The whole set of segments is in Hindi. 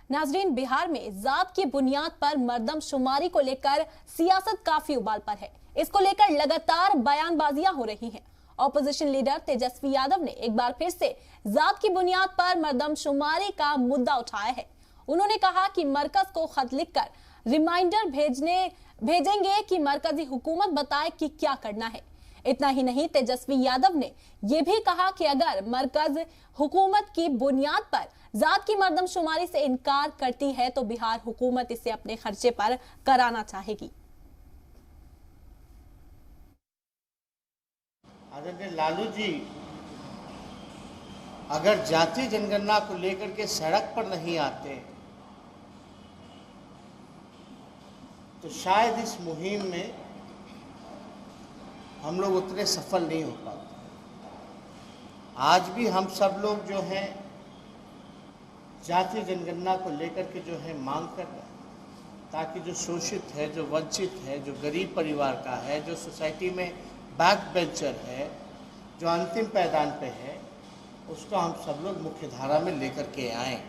नाजरीन, बिहार में जात की बुनियाद पर मर्दमशुमारी को लेकर सियासत काफी उबाल पर है। इसको लेकर लगातार बयानबाजियां हो रही हैं। ऑपोजिशन लीडर तेजस्वी यादव ने एक बार फिर से जात की बुनियाद पर मर्दमशुमारी का मुद्दा उठाया है। उन्होंने कहा कि मरकज को खत लिखकर रिमाइंडर भेजेंगे कि मरकजी हुकूमत बताए कि क्या करना है। इतना ही नहीं, तेजस्वी यादव ने यह भी कहा कि अगर मरकज हुकूमत की बुनियाद पर जात की मर्दमशुमारी से इनकार करती है तो बिहार हुकूमत इसे अपने खर्चे पर कराना चाहेगी। आदरणीय लालू जी अगर जातीय जनगणना को लेकर के सड़क पर नहीं आते तो शायद इस मुहिम में हम लोग उतने सफल नहीं हो पाते। आज भी हम सब लोग जो हैं जातीय जनगणना को लेकर के जो है मांग कर रहे हैं, ताकि जो शोषित है, जो वंचित है, जो गरीब परिवार का है, जो सोसाइटी में बैक बेंचर है, जो अंतिम पायदान पे है, उसको हम सब लोग मुख्य धारा में लेकर के आए।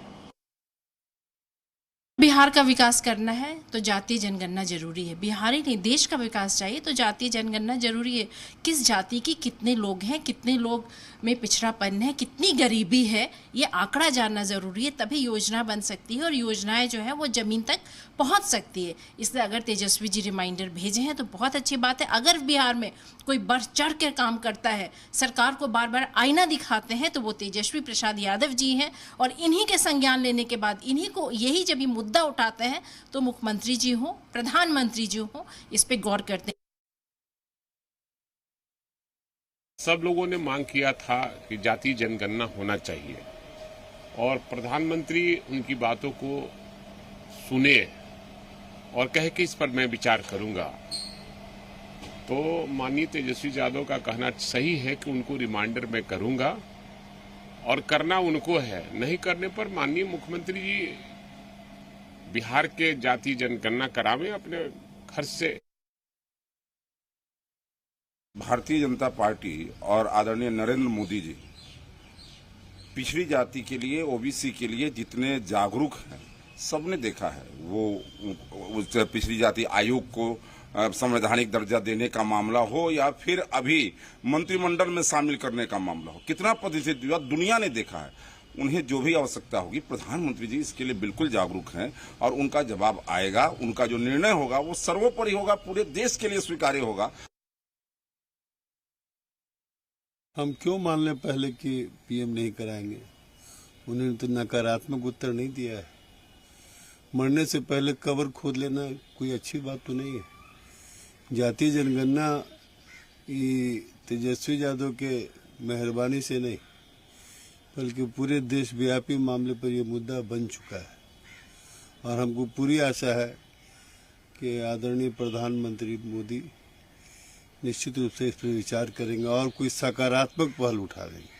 बिहार का विकास करना है तो जातीय जनगणना जरूरी है। बिहारी नहीं, देश का विकास चाहिए तो जातीय जनगणना जरूरी है। किस जाति की कितने लोग हैं, कितने लोग में पिछड़ापन है, कितनी गरीबी है, ये आंकड़ा जानना जरूरी है। तभी योजना बन सकती है और योजनाएं जो है वो जमीन तक पहुंच सकती है। इसलिए अगर तेजस्वी जी रिमाइंडर भेजे हैं तो बहुत अच्छी बात है। अगर बिहार में कोई बढ़ चढ़ कर काम करता है, सरकार को बार बार आईना दिखाते हैं, तो वो तेजस्वी प्रसाद यादव जी हैं। और इन्हीं के संज्ञान लेने के बाद, इन्हीं को यही जब मुद्दा उठाते हैं तो मुख्यमंत्री जी हो, प्रधानमंत्री जी हो, इस पे गौर करते हैं। सब लोगों ने मांग किया था कि जातीय जनगणना होना चाहिए और प्रधानमंत्री उनकी बातों को सुने और कहे कि इस पर मैं विचार करूंगा। तो माननीय तेजस्वी यादव का कहना सही है कि उनको रिमाइंडर मैं करूंगा और करना उनको है। नहीं करने पर माननीय मुख्यमंत्री जी बिहार के जातीय जनगणना करावें अपने खर्च से। भारतीय जनता पार्टी और आदरणीय नरेंद्र मोदी जी पिछड़ी जाति के लिए, ओबीसी के लिए जितने जागरूक हैं, सबने देखा है। वो उस पिछड़ी जाति आयोग को संवैधानिक दर्जा देने का मामला हो या फिर अभी मंत्रिमंडल में शामिल करने का मामला हो, कितना प्रतिशत दुनिया ने देखा है। उन्हें जो भी आवश्यकता होगी, प्रधानमंत्री जी इसके लिए बिल्कुल जागरूक हैं और उनका जवाब आएगा। उनका जो निर्णय होगा वो सर्वोपरि होगा, पूरे देश के लिए स्वीकार्य होगा। हम क्यों मान लें पहले कि पीएम नहीं कराएंगे? उन्होंने तो नकारात्मक उत्तर नहीं दिया है। मरने से पहले कब्र खोद लेना कोई अच्छी बात तो नहीं है। जातीय जनगणना तेजस्वी यादव के मेहरबानी से नहीं, बल्कि पूरे देशव्यापी मामले पर यह मुद्दा बन चुका है और हमको पूरी आशा है कि आदरणीय प्रधानमंत्री मोदी निश्चित रूप से इस पर विचार करेंगे और कोई सकारात्मक पहल उठा देंगे।